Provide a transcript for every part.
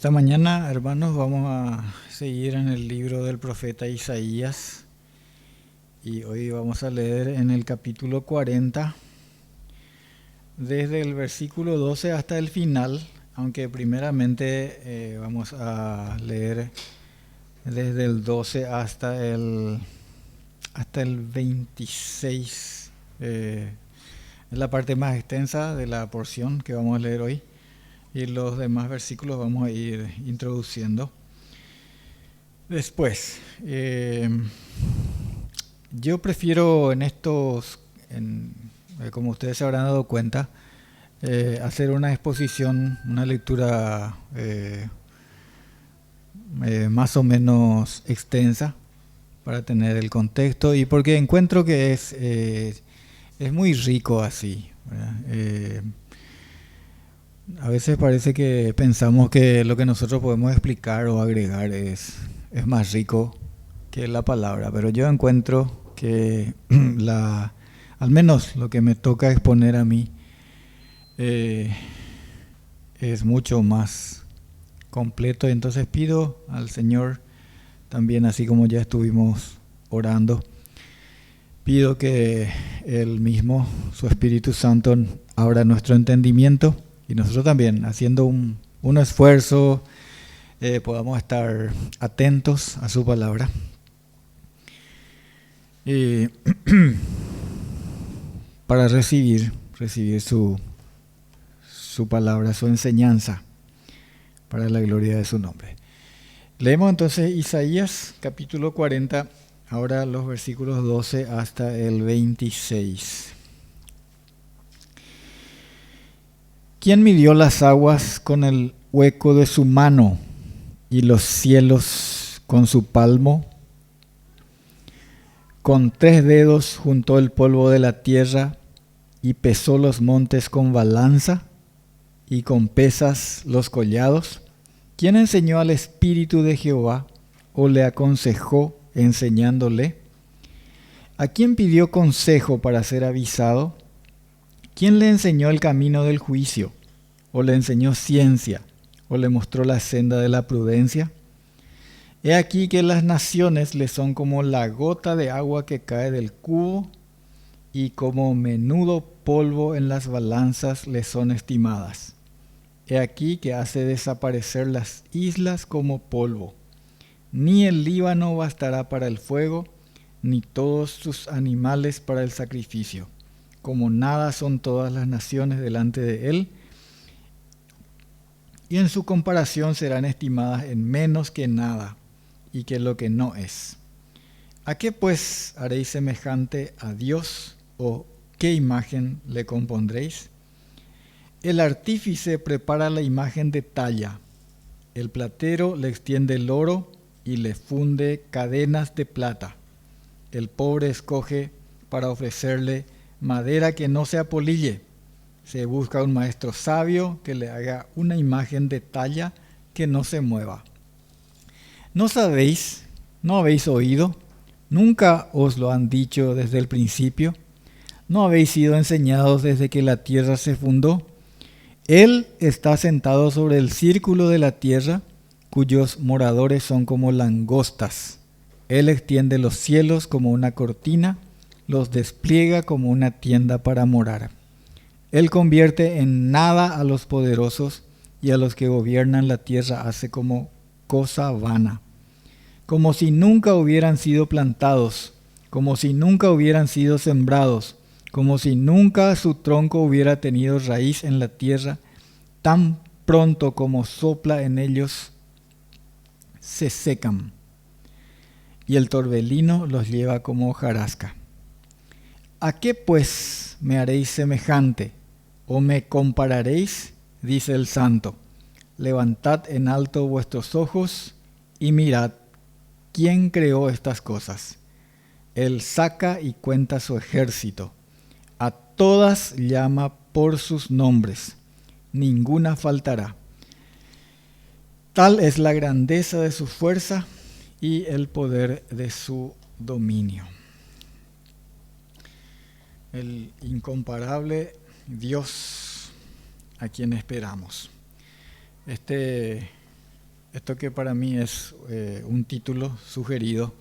Esta mañana, hermanos, vamos a seguir en el libro del profeta Isaías y hoy vamos a leer en el capítulo 40, desde el versículo 12 hasta el final, aunque primeramente vamos a leer desde el 12 hasta el 26. Es la parte más extensa de la porción que vamos a leer hoy. Y los demás versículos vamos a ir introduciendo después. Yo prefiero como ustedes se habrán dado cuenta, hacer una exposición, una lectura más o menos extensa para tener el contexto y porque encuentro que es muy rico así, ¿verdad? A veces parece que pensamos que lo que nosotros podemos explicar o agregar es más rico que la palabra, pero yo encuentro que al menos lo que me toca exponer a mí es mucho más completo. Y entonces pido al Señor también, así como ya estuvimos orando, pido que Él mismo, su Espíritu Santo, abra nuestro entendimiento y nosotros también, haciendo un esfuerzo, podamos estar atentos a su palabra. Para recibir su palabra, su enseñanza, para la gloria de su nombre. Leemos entonces Isaías capítulo 40, ahora los versículos 12 hasta el 26. ¿Quién midió las aguas con el hueco de su mano y los cielos con su palmo? Con 3 dedos juntó el polvo de la tierra y pesó los montes con balanza y con pesas los collados. ¿Quién enseñó al Espíritu de Jehová o le aconsejó enseñándole? ¿A quién pidió consejo para ser avisado? ¿Quién le enseñó el camino del juicio? ¿O le enseñó ciencia? ¿O le mostró la senda de la prudencia? He aquí que las naciones le son como la gota de agua que cae del cubo, y como menudo polvo en las balanzas le son estimadas. He aquí que hace desaparecer las islas como polvo. Ni el Líbano bastará para el fuego, ni todos sus animales para el sacrificio. Como nada son todas las naciones delante de él, y en su comparación serán estimadas en menos que nada, y que lo que no es. ¿A qué pues haréis semejante a Dios, o qué imagen le compondréis? El artífice prepara la imagen de talla, el platero le extiende el oro y le funde cadenas de plata. El pobre escoge para ofrecerle madera que no se apolille. Se busca un maestro sabio que le haga una imagen de talla que no se mueva. ¿No sabéis? ¿No habéis oído? ¿Nunca os lo han dicho desde el principio? ¿No habéis sido enseñados desde que la tierra se fundó? Él está sentado sobre el círculo de la tierra, cuyos moradores son como langostas. Él extiende los cielos como una cortina, los despliega como una tienda para morar. Él convierte en nada a los poderosos y a los que gobiernan la tierra hace como cosa vana. Como si nunca hubieran sido plantados, como si nunca hubieran sido sembrados, como si nunca su tronco hubiera tenido raíz en la tierra, tan pronto como sopla en ellos, se secan, y el torbellino los lleva como hojarasca. ¿A qué pues me haréis semejante, o me compararéis? Dice el Santo. Levantad en alto vuestros ojos y mirad, ¿quién creó estas cosas? Él saca y cuenta su ejército. A todas llama por sus nombres. Ninguna faltará. Tal es la grandeza de su fuerza y el poder de su dominio. El incomparable Dios a quien esperamos. Este Esto que para mí es un título sugerido,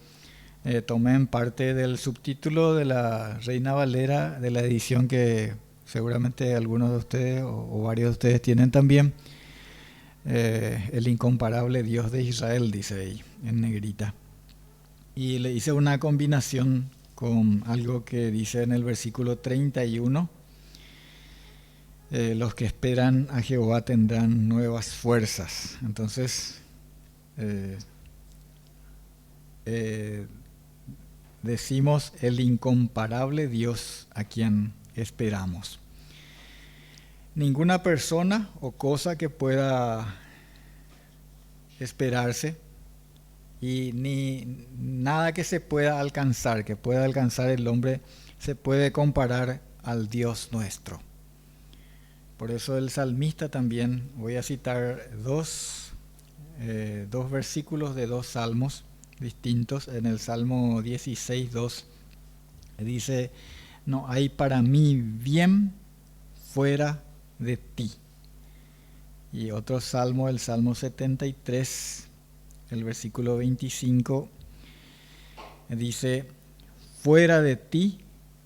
tomé en parte del subtítulo de la Reina Valera de la edición que seguramente algunos de ustedes o varios de ustedes tienen también. El incomparable Dios de Israel, dice ahí en negrita. Y le hice una combinación con algo que dice en el versículo 31. Los que esperan a Jehová tendrán nuevas fuerzas. Entonces, decimos el incomparable Dios a quien esperamos. Ninguna persona o cosa que pueda esperarse y ni nada que se pueda alcanzar, que pueda alcanzar el hombre, se puede comparar al Dios nuestro. Por eso el salmista también, voy a citar dos versículos de dos salmos distintos. En el Salmo 16:2 dice: no hay para mí bien fuera de ti. Y otro salmo, el Salmo 73, el versículo 25, dice: fuera de ti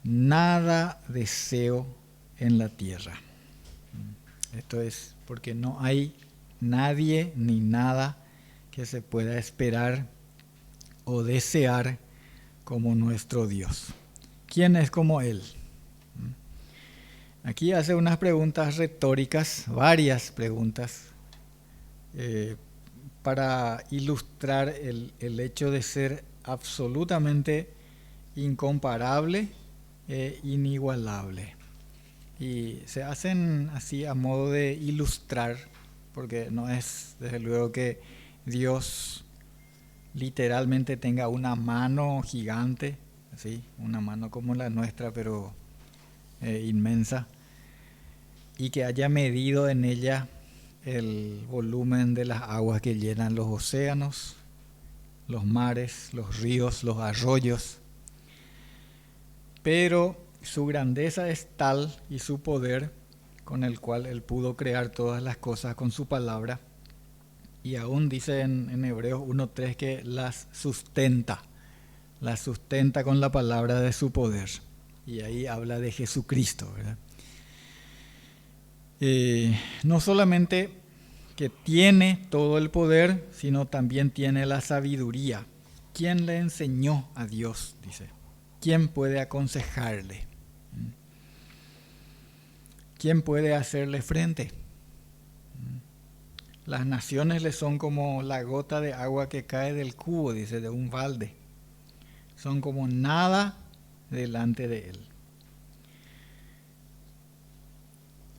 nada deseo en la tierra. Esto es porque no hay nadie ni nada que se pueda esperar o desear como nuestro Dios. ¿Quién es como Él? Aquí hace unas preguntas retóricas, varias preguntas, para ilustrar el hecho de ser absolutamente incomparable e inigualable. Y se hacen así a modo de ilustrar, porque no es desde luego que Dios literalmente tenga una mano gigante, así, una mano como la nuestra, pero inmensa, y que haya medido en ella el volumen de las aguas que llenan los océanos, los mares, los ríos, los arroyos. Pero su grandeza es tal y su poder con el cual Él pudo crear todas las cosas con su palabra. Y aún dice en Hebreos 1:3 que las sustenta con la palabra de su poder. Y ahí habla de Jesucristo, ¿verdad? No solamente que tiene todo el poder, sino también tiene la sabiduría. ¿Quién le enseñó a Dios? Dice. ¿Quién puede aconsejarle? ¿Quién puede hacerle frente? Las naciones le son como la gota de agua que cae del cubo, dice, de un balde. Son como nada delante de Él.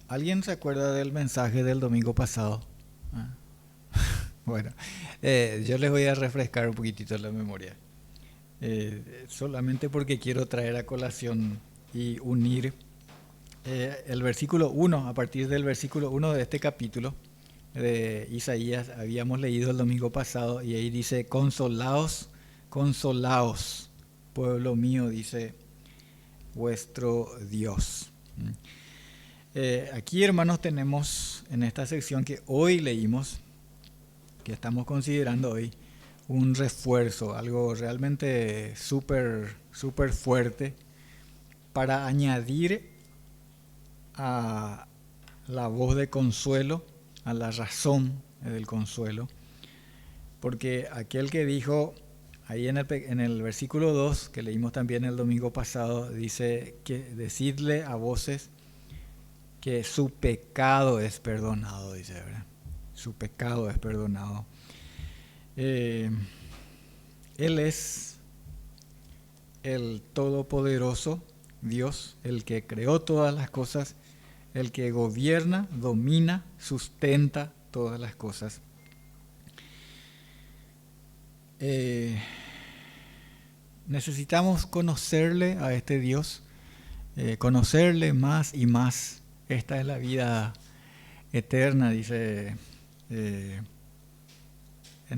¿Alguien se acuerda del mensaje del domingo pasado? Bueno, yo les voy a refrescar un poquitito la memoria. Solamente porque quiero traer a colación y unir el versículo 1, a partir del versículo 1 de este capítulo de Isaías, habíamos leído el domingo pasado, y ahí dice: consolaos, consolaos, pueblo mío, dice vuestro Dios. Aquí, hermanos, tenemos en esta sección que hoy leímos, que estamos considerando hoy, un refuerzo, algo realmente súper fuerte para añadir a la voz de consuelo, a la razón del consuelo. Porque aquel que dijo ahí en el versículo 2, que leímos también el domingo pasado, dice que decidle a voces que su pecado es perdonado, dice, ¿verdad? Su pecado es perdonado. Él es el todopoderoso Dios, el que creó todas las cosas, el que gobierna, domina, sustenta todas las cosas. Necesitamos conocerle a este Dios, conocerle más y más. Esta es la vida eterna, dice en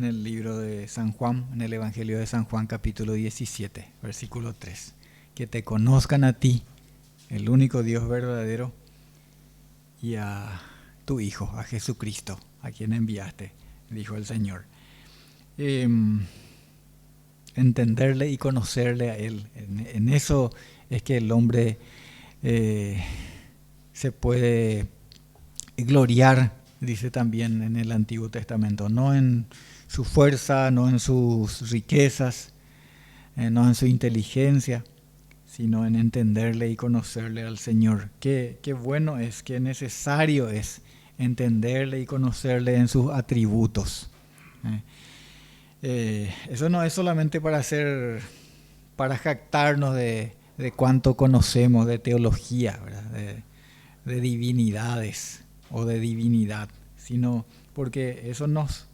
el libro de San Juan, en el Evangelio de San Juan, capítulo 17, versículo 3. Que te conozcan a ti, el único Dios verdadero, y a tu Hijo, a Jesucristo, a quien enviaste. dijo el Señor. Entenderle y conocerle a Él. En eso es que el hombre se puede gloriar, dice también en el Antiguo Testamento, no en su fuerza, no en sus riquezas, no en su inteligencia, sino en entenderle y conocerle al Señor. Qué bueno es, qué necesario es entenderle y conocerle en sus atributos. Eso no es solamente para jactarnos de cuánto conocemos de teología, ¿verdad? De divinidades o de divinidad, sino porque eso nos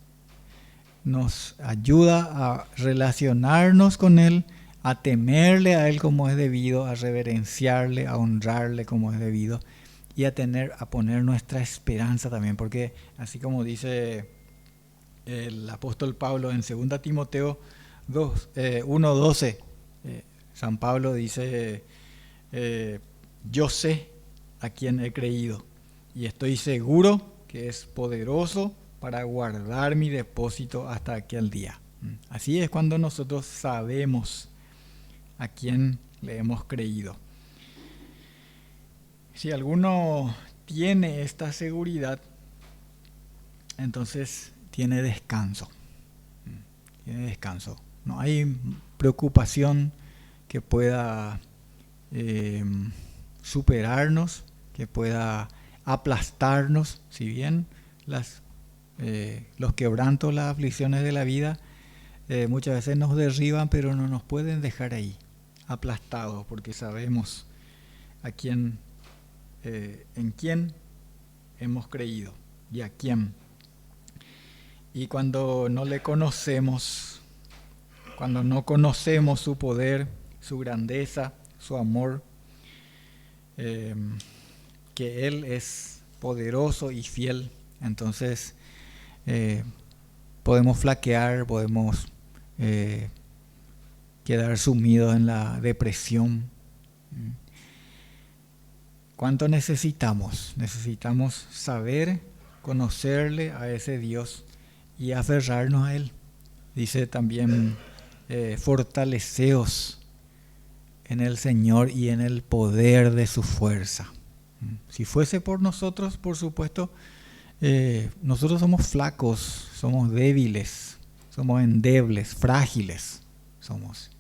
ayuda a relacionarnos con Él, a temerle a Él como es debido, a reverenciarle, a honrarle como es debido y a poner nuestra esperanza también, porque así como dice el apóstol Pablo en 2 Timoteo 1:12, San Pablo dice, yo sé a quién he creído y estoy seguro que es poderoso para guardar mi depósito hasta aquel día. Así es cuando nosotros sabemos a quién le hemos creído. Si alguno tiene esta seguridad, entonces tiene descanso. Tiene descanso. No hay preocupación que pueda superarnos, que pueda aplastarnos, si bien los quebrantos, las aflicciones de la vida muchas veces nos derriban, pero no nos pueden dejar ahí, aplastados, porque sabemos en quién hemos creído y a quién. Y cuando no le conocemos, cuando no conocemos su poder, su grandeza, su amor, que Él es poderoso y fiel, entonces podemos flaquear, podemos quedar sumidos en la depresión. ¿Cuánto necesitamos? Necesitamos saber, conocerle a ese Dios y aferrarnos a Él. Dice también, fortaleceos en el Señor y en el poder de su fuerza. Si fuese por nosotros, por supuesto, nosotros somos flacos, somos débiles, somos endebles, frágiles somos.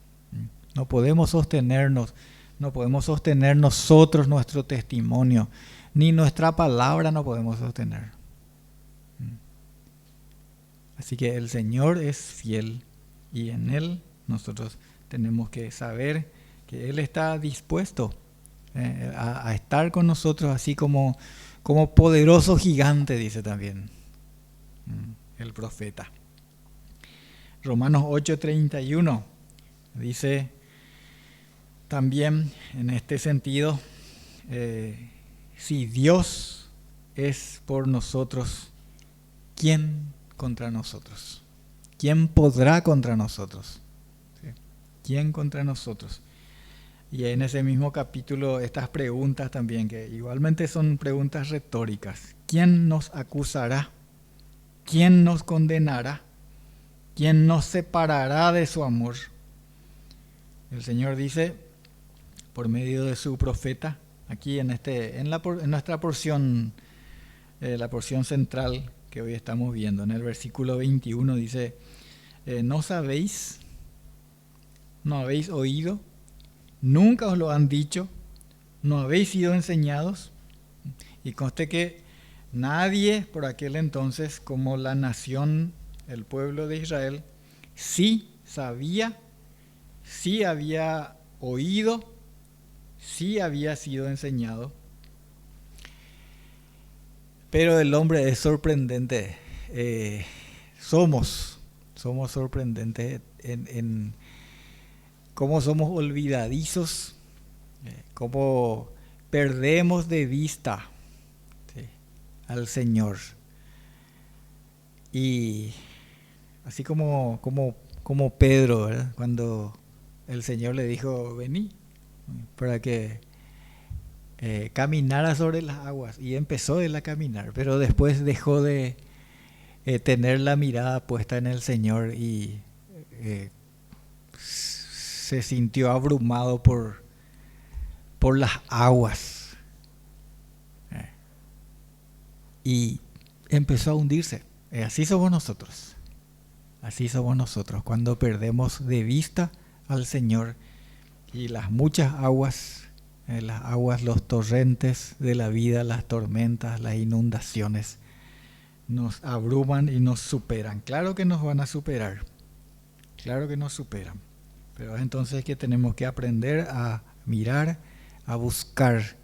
No podemos sostenernos, no podemos sostener nosotros nuestro testimonio, ni nuestra palabra no podemos sostener. Así que el Señor es fiel y en Él nosotros tenemos que saber que Él está dispuesto a estar con nosotros, así como poderoso gigante, dice también el profeta. Romanos 8:31 dice también en este sentido, si Dios es por nosotros, ¿quién contra nosotros? ¿Quién podrá contra nosotros? ¿Sí? ¿Quién contra nosotros? Y en ese mismo capítulo estas preguntas también, que igualmente son preguntas retóricas. ¿Quién nos acusará? ¿Quién nos condenará? ¿Quién nos separará de su amor? El Señor dice, por medio de su profeta, aquí en nuestra porción, la porción central que hoy estamos viendo, en el versículo 21 dice, ¿no sabéis? ¿No habéis oído? ¿Nunca os lo han dicho? ¿No habéis sido enseñados? Y conste que nadie por aquel entonces, como la nación, el pueblo de Israel, sí sabía, sí había oído, sí había sido enseñado. Pero el hombre es sorprendente. Somos sorprendentes en cómo somos olvidadizos, cómo perdemos de vista, ¿sí?, al Señor. Y así como Pedro, ¿verdad?, cuando el Señor le dijo, vení, para que caminara sobre las aguas, y empezó él a caminar, pero después dejó de tener la mirada puesta en el Señor y se sintió abrumado por las aguas y empezó a hundirse. Así somos nosotros. Así somos nosotros cuando perdemos de vista al Señor y las muchas aguas, los torrentes de la vida, las tormentas, las inundaciones, nos abruman y nos superan. Claro que nos van a superar, claro que nos superan, pero es entonces que tenemos que aprender a mirar, a buscar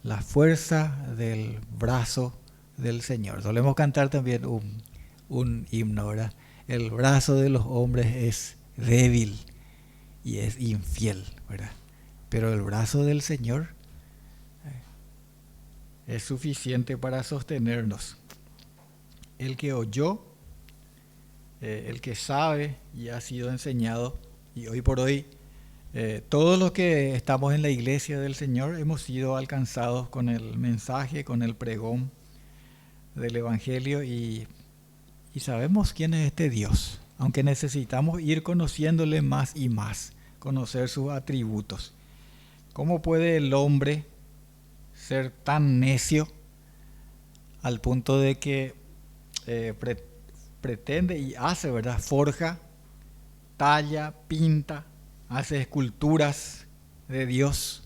la fuerza del brazo del Señor. Solemos cantar también un himno, ¿verdad? El brazo de los hombres es débil y es infiel, ¿verdad? Pero el brazo del Señor es suficiente para sostenernos. El que oyó, el que sabe y ha sido enseñado, y hoy por hoy todos los que estamos en la iglesia del Señor hemos sido alcanzados con el mensaje, con el pregón del Evangelio y sabemos quién es este Dios, aunque necesitamos ir conociéndole más y más, conocer sus atributos. ¿Cómo puede el hombre ser tan necio al punto de que pretende y hace, ¿verdad? Forja, talla, pinta, hace esculturas de Dios.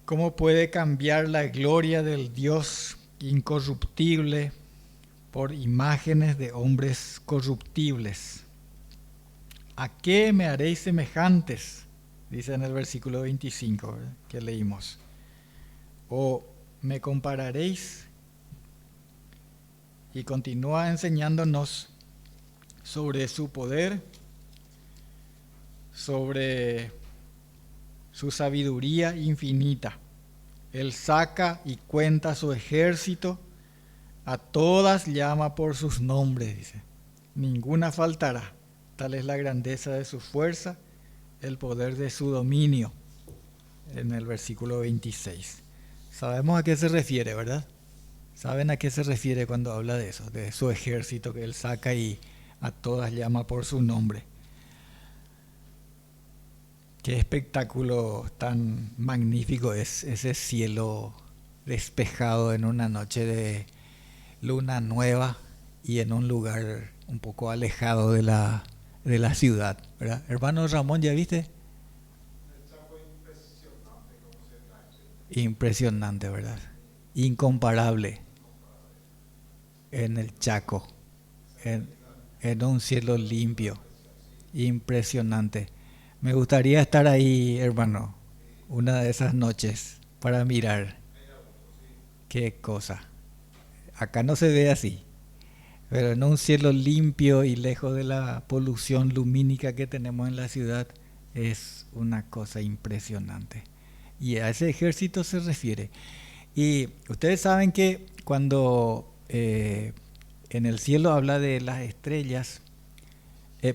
¿Cómo puede cambiar la gloria del Dios incorruptible por imágenes de hombres corruptibles? ¿A qué me haréis semejantes? Dice en el versículo 25, ¿verdad?, que leímos. ¿O me compararéis? Y continúa enseñándonos sobre su poder, sobre su sabiduría infinita. Él saca y cuenta su ejército, a todas llama por sus nombres, dice. Ninguna faltará. Tal es la grandeza de su fuerza, el poder de su dominio. En el versículo 26. Sabemos a qué se refiere, ¿verdad? ¿Saben a qué se refiere cuando habla de eso? De su ejército que él saca y a todas llama por su nombre. Qué espectáculo tan magnífico es ese cielo despejado en una noche de luna nueva y en un lugar un poco alejado de la ciudad, ¿verdad? Hermano Ramón, ¿ya viste? Impresionante, ¿verdad? Incomparable en el Chaco, en un cielo limpio, impresionante. Me gustaría estar ahí, hermano, una de esas noches para mirar qué cosa. Acá no se ve así, pero en un cielo limpio y lejos de la polución lumínica que tenemos en la ciudad, es una cosa impresionante. Y a ese ejército se refiere. Y ustedes saben que cuando en el cielo habla de las estrellas,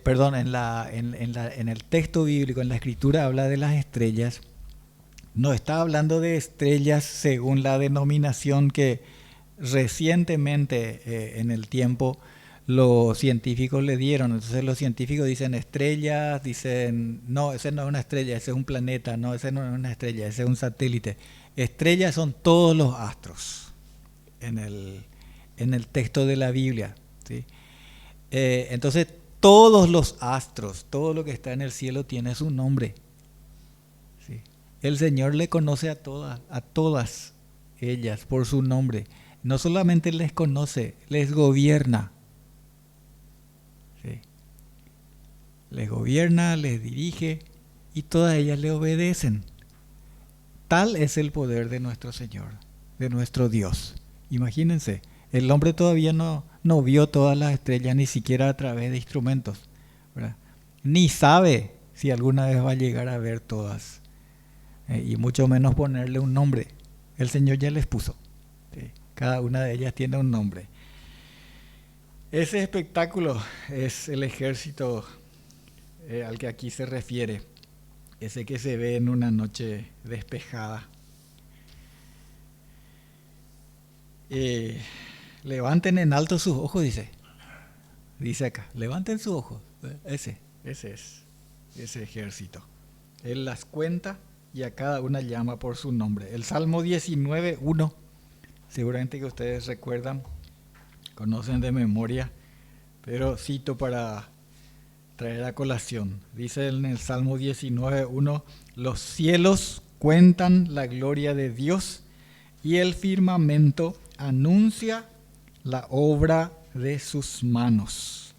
perdón, en el texto bíblico, en la escritura habla de las estrellas, no está hablando de estrellas según la denominación que recientemente en el tiempo los científicos le dieron. Entonces los científicos dicen estrellas, dicen, no, ese no es una estrella, ese es un planeta, no, ese no es una estrella, ese es un satélite. Estrellas son todos los astros en el texto de la Biblia, ¿sí? Entonces todos los astros, todo lo que está en el cielo tiene su nombre, ¿sí? El Señor le conoce a todas ellas por su nombre. No solamente les conoce, les gobierna, ¿sí? Les gobierna, les dirige y todas ellas le obedecen. Tal es el poder de nuestro Señor, de nuestro Dios. Imagínense, el hombre todavía no vio todas las estrellas, ni siquiera a través de instrumentos, ¿verdad? Ni sabe si alguna vez va a llegar a ver todas, y mucho menos ponerle un nombre. El Señor ya les puso, ¿sí? Cada una de ellas tiene un nombre. Ese espectáculo es el ejército al que aquí se refiere, ese que se ve en una noche despejada. levanten en alto sus ojos, dice. Dice acá, levanten sus ojos. Ese es ese ejército. Él las cuenta y a cada una llama por su nombre. El Salmo 19:1, seguramente que ustedes recuerdan, conocen de memoria, pero cito para traer a colación. Dice en el Salmo 19:1, los cielos cuentan la gloria de Dios y el firmamento anuncia la obra de sus manos.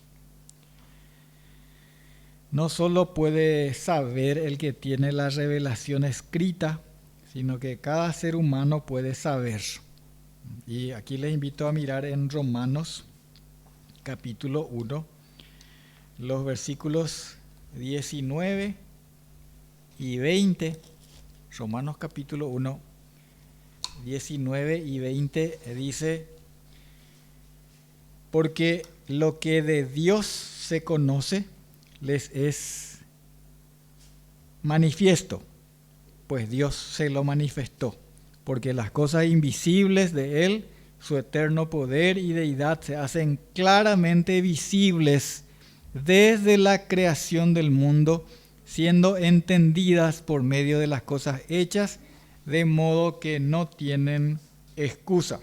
No solo puede saber el que tiene la revelación escrita, sino que cada ser humano puede saber. Y aquí les invito a mirar en Romanos capítulo 1, los versículos 19 y 20. Romanos capítulo 1, 19 y 20 dice: porque lo que de Dios se conoce les es manifiesto, pues Dios se lo manifestó, porque las cosas invisibles de Él, su eterno poder y deidad, se hacen claramente visibles desde la creación del mundo, siendo entendidas por medio de las cosas hechas, de modo que no tienen excusa.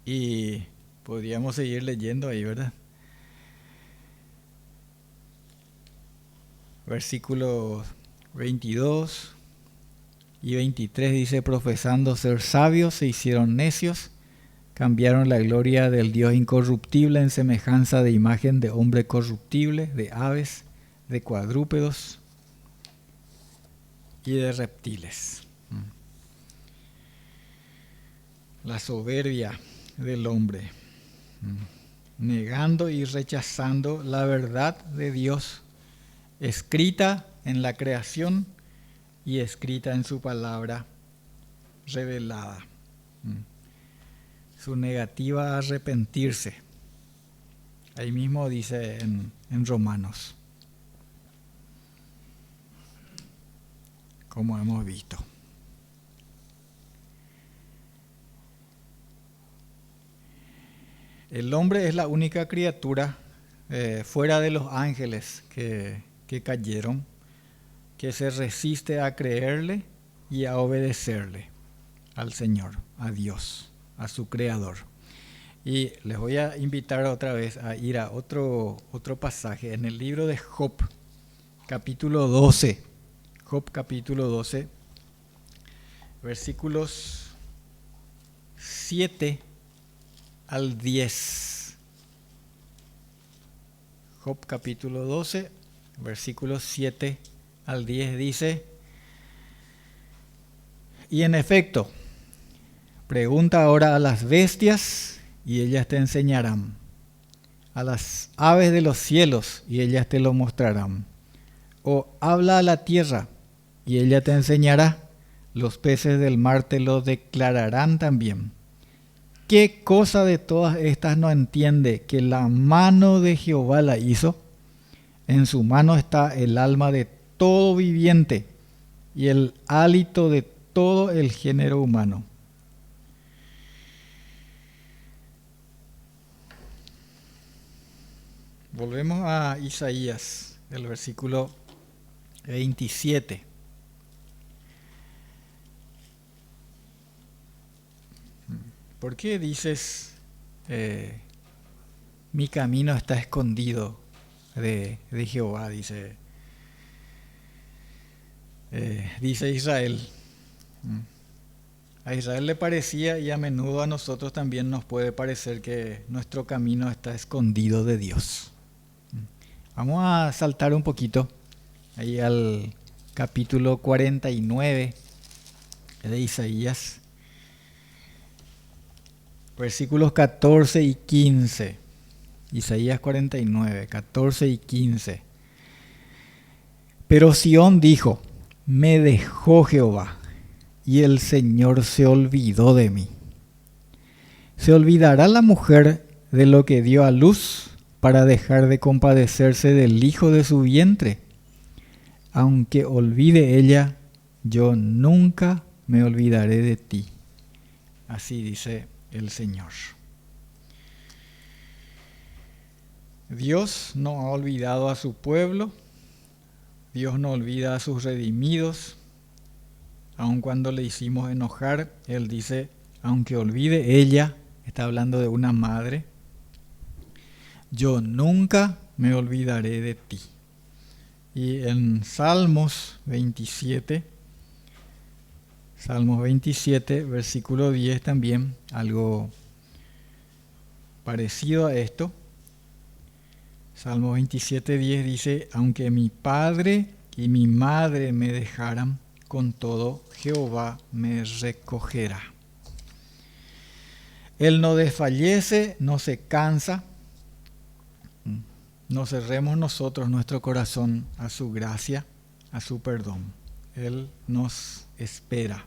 Y podríamos seguir leyendo ahí, ¿verdad? Versículos 22 y 23 dice: profesando ser sabios, se hicieron necios, cambiaron la gloria del Dios incorruptible en semejanza de imagen de hombre corruptible, de aves, de cuadrúpedos y de reptiles. La soberbia del hombre, negando y rechazando la verdad de Dios, escrita en la creación y escrita en su palabra revelada. Su negativa a arrepentirse. Ahí mismo dice en Romanos, como hemos visto. El hombre es la única criatura fuera de los ángeles que cayeron, que se resiste a creerle y a obedecerle al Señor, a Dios, a su Creador. Y les voy a invitar otra vez a ir a otro pasaje en el libro de Job, capítulo 12. Job, capítulo 12, versículos 7 al 10. Job, capítulo 12, versículos 7 al 10 dice: y en efecto, pregunta ahora a las bestias y ellas te enseñarán, a las aves de los cielos y ellas te lo mostrarán, o habla a la tierra y ella te enseñará, los peces del mar te lo declararán también. ¿Qué cosa de todas estas no entiende que la mano de Jehová la hizo? En su mano está el alma de todo viviente y el hálito de todo el género humano. Volvemos a Isaías, el versículo 27. ¿Por qué dices, mi camino está escondido de Jehová? Dice Israel. A Israel le parecía, y a menudo a nosotros también nos puede parecer, que nuestro camino está escondido de Dios. Vamos a saltar un poquito ahí al capítulo 49 de Isaías, versículos 14 y 15. Isaías 49, 14 y 15. Pero Sión dijo: me dejó Jehová, y el Señor se olvidó de mí. ¿Se olvidará la mujer de lo que dio a luz para dejar de compadecerse del hijo de su vientre? Aunque olvide ella, yo nunca me olvidaré de ti. Así dice el Señor. Dios no ha olvidado a su pueblo, Dios no olvida a sus redimidos, aun cuando le hicimos enojar. Él dice, aunque olvide ella, está hablando de una madre, yo nunca me olvidaré de ti. Y en Salmos 27, versículo 10 también, algo parecido a esto. Salmos 27, 10 dice, aunque mi padre y mi madre me dejaran, con todo Jehová me recogerá. Él no desfallece, no se cansa. No cerremos nosotros nuestro corazón a su gracia, a su perdón. Él nos espera.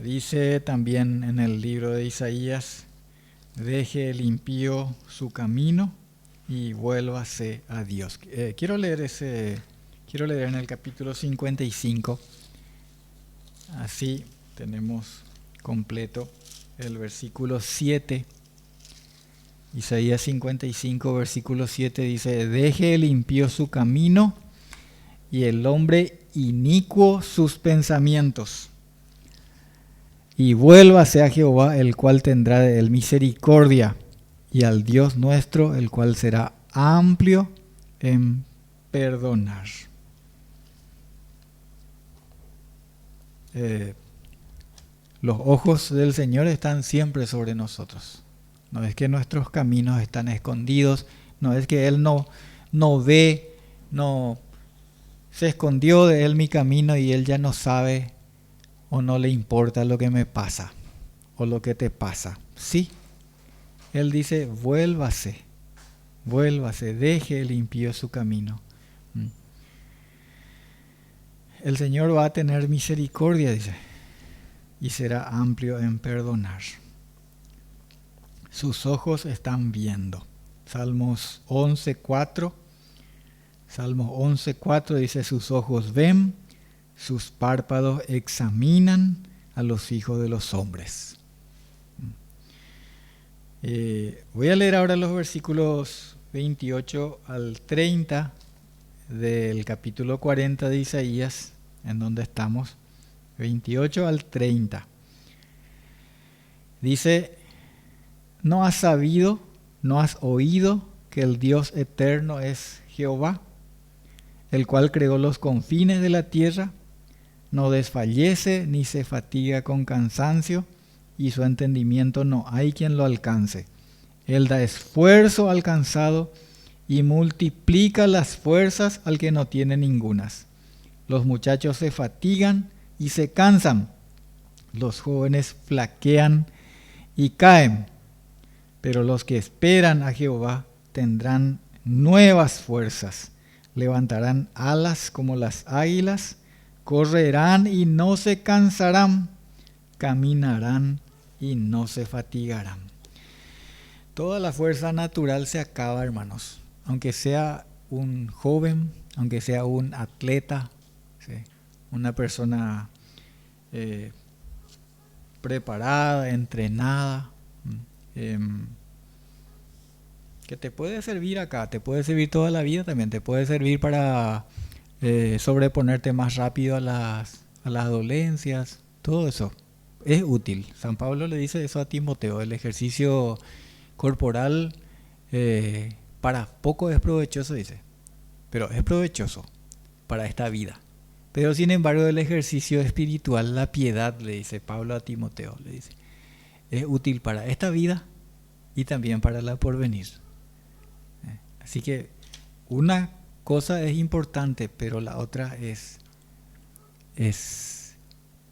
Dice también en el libro de Isaías, deje el impío su camino y vuélvase a Dios. Quiero leer en el capítulo 55, así tenemos completo el versículo 7. Isaías 55, versículo 7 dice, deje el impío su camino y el hombre inicuo sus pensamientos, y vuélvase a Jehová, el cual tendrá de él misericordia, y al Dios nuestro, el cual será amplio en perdonar. Los ojos del Señor están siempre sobre nosotros. No es que nuestros caminos están escondidos, no es que Él no ve, no se escondió de Él mi camino y Él ya no sabe o no le importa lo que me pasa o lo que te pasa. Sí, Él dice, vuélvase, deje el impío su camino. El Señor va a tener misericordia, dice, y será amplio en perdonar. Sus ojos están viendo. Salmos 11:4. Salmos 11:4 dice, sus ojos ven, sus párpados examinan a los hijos de los hombres. Voy a leer ahora los versículos 28 al 30 del capítulo 40 de Isaías, en donde estamos. 28 al 30. Dice, ¿no has sabido, no has oído que el Dios eterno es Jehová, el cual creó los confines de la tierra? No desfallece ni se fatiga con cansancio, y su entendimiento no hay quien lo alcance. Él da esfuerzo al cansado y multiplica las fuerzas al que no tiene ningunas. Los muchachos se fatigan y se cansan, los jóvenes flaquean y caen. Pero los que esperan a Jehová tendrán nuevas fuerzas, levantarán alas como las águilas, correrán y no se cansarán, caminarán y no se fatigarán. Toda la fuerza natural se acaba, hermanos. Aunque sea un joven, aunque sea un atleta, ¿sí?, una persona preparada, entrenada, que te puede servir acá, te puede servir toda la vida también, te puede servir para sobreponerte más rápido a las dolencias, todo eso es útil. San Pablo le dice eso a Timoteo, el ejercicio corporal para poco es provechoso, dice, pero es provechoso para esta vida. Pero sin embargo el ejercicio espiritual, la piedad, le dice Pablo a Timoteo, le dice, es útil para esta vida y también para la porvenir. Así que una cosa es importante, pero la otra es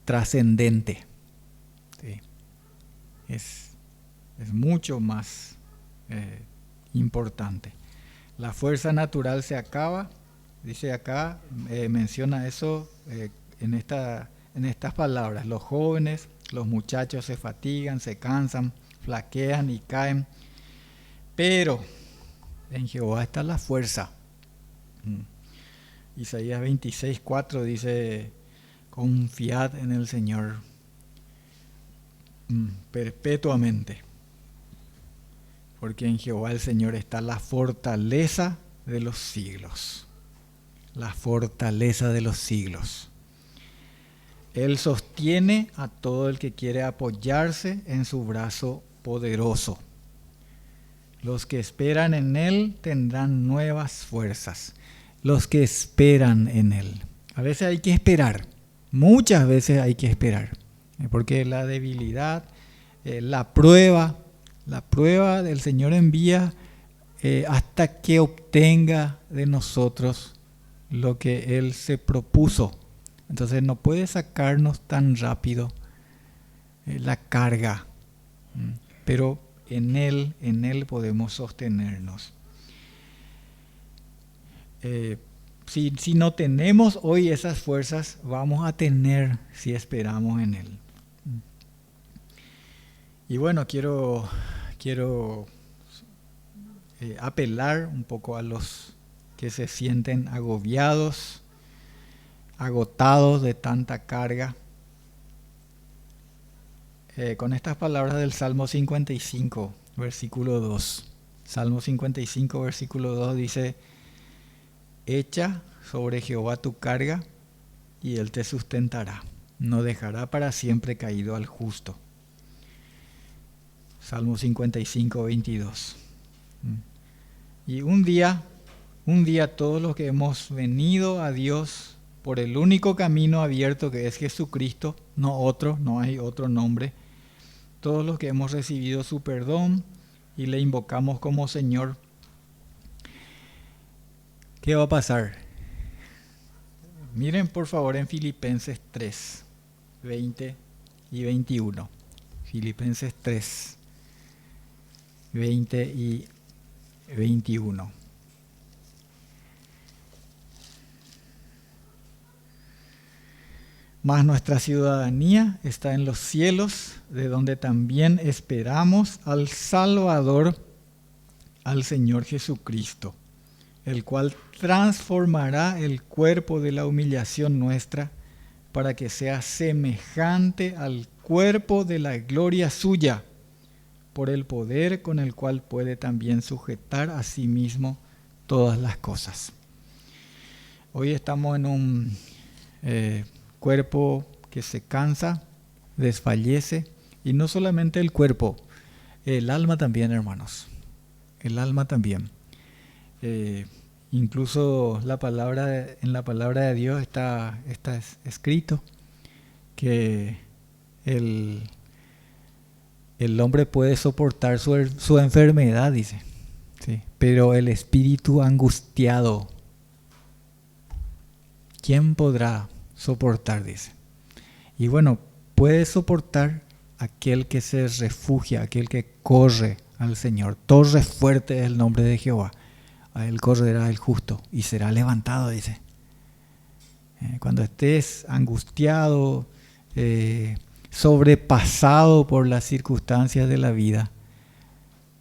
trascendente. ¿Sí? Es mucho más importante. La fuerza natural se acaba, dice acá, menciona eso en estas palabras. Los jóvenes, los muchachos se fatigan, se cansan, flaquean y caen, pero en Jehová está la fuerza. Isaías 26:4 dice, confiad en el Señor, perpetuamente. Porque en Jehová el Señor está la fortaleza de los siglos. La fortaleza de los siglos. Él sostiene a todo el que quiere apoyarse en su brazo poderoso. Los que esperan en Él tendrán nuevas fuerzas. Los que esperan en Él. A veces hay que esperar. Muchas veces hay que esperar. Porque la debilidad, la prueba del Señor envía hasta que obtenga de nosotros lo que Él se propuso. Entonces no puede sacarnos tan rápido la carga, pero en Él podemos sostenernos. Si no tenemos hoy esas fuerzas, vamos a tener si esperamos en Él. Y bueno, quiero apelar un poco a los que se sienten agobiados, agotados de tanta carga, con estas palabras del Salmo 55, versículo 2. Salmo 55, versículo 2 dice: echa sobre Jehová tu carga y Él te sustentará. No dejará para siempre caído al justo. Salmo 55, 22. Y un día todos los que hemos venido a Dios por el único camino abierto que es Jesucristo, no hay otro nombre, todos los que hemos recibido su perdón y le invocamos como Señor, ¿qué va a pasar? Miren por favor en Filipenses 3, 20 y 21. Filipenses 3, 20 y 21. Mas nuestra ciudadanía está en los cielos, de donde también esperamos al Salvador, al Señor Jesucristo, el cual transformará el cuerpo de la humillación nuestra para que sea semejante al cuerpo de la gloria suya, por el poder con el cual puede también sujetar a sí mismo todas las cosas. Hoy estamos en un cuerpo que se cansa, desfallece, y no solamente el cuerpo, el alma también, hermanos. El alma también. Incluso en la palabra de Dios está escrito que el hombre puede soportar su enfermedad, dice, ¿sí? Pero el espíritu angustiado, ¿quién podrá soportar? Dice. Y bueno, puede soportar aquel que se refugia, aquel que corre al Señor. Torre fuerte es el nombre de Jehová. A él correrá el justo y será levantado, dice. Cuando estés angustiado, sobrepasado por las circunstancias de la vida,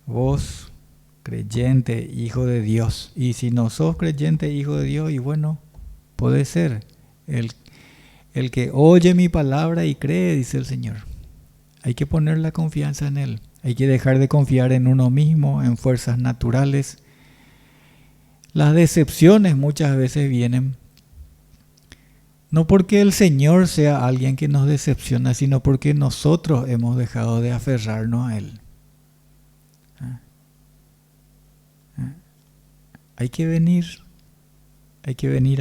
vos, creyente, hijo de Dios, y si no sos creyente, hijo de Dios, y bueno, puede ser el que oye mi palabra y cree, dice el Señor. Hay que poner la confianza en Él. Hay que dejar de confiar en uno mismo, en fuerzas naturales. Las decepciones muchas veces vienen no porque el Señor sea alguien que nos decepciona, sino porque nosotros hemos dejado de aferrarnos a Él. Hay que venir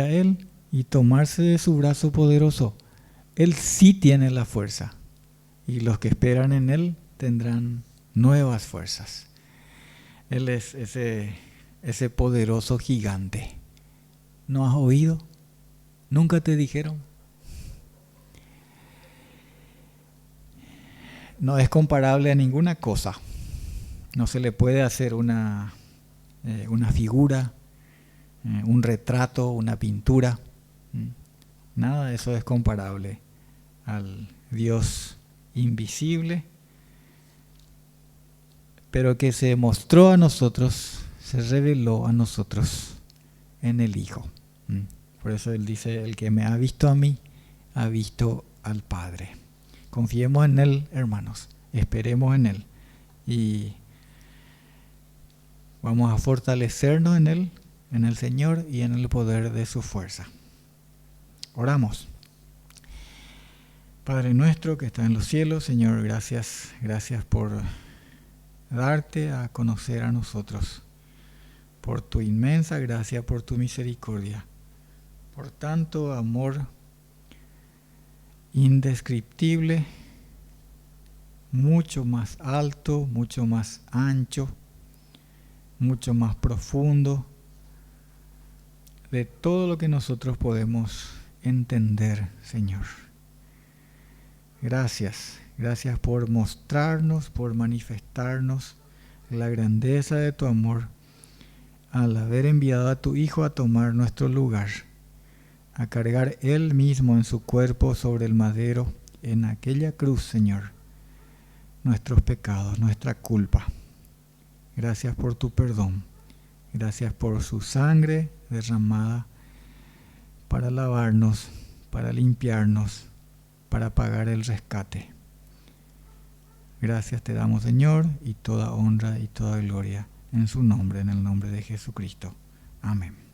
a Él y tomarse de su brazo poderoso. Él sí tiene la fuerza, y los que esperan en Él tendrán nuevas fuerzas. Él es ese poderoso gigante. ¿No has oído? ¿Nunca te dijeron? No es comparable a ninguna cosa. No se le puede hacer una figura, un retrato, una pintura. Nada de eso es comparable al Dios invisible, pero que se mostró a nosotros, se reveló a nosotros en el Hijo. Por eso Él dice: el que me ha visto a mí, ha visto al Padre. Confiemos en Él, hermanos. esperemos en Él y vamos a fortalecernos en Él, en el Señor y en el poder de su fuerza. Oramos. Padre nuestro que está en los cielos, Señor, gracias por darte a conocer a nosotros, por tu inmensa gracia, por tu misericordia, por tanto amor indescriptible, mucho más alto, mucho más ancho, mucho más profundo de todo lo que nosotros podemos entender, Señor. Gracias por mostrarnos, por manifestarnos la grandeza de tu amor al haber enviado a tu Hijo a tomar nuestro lugar, a cargar Él mismo en su cuerpo sobre el madero, en aquella cruz, Señor, nuestros pecados, nuestra culpa. Gracias por tu perdón. Gracias por su sangre derramada para lavarnos, para limpiarnos, para pagar el rescate. Gracias te damos, Señor, y toda honra y toda gloria en su nombre, en el nombre de Jesucristo. Amén.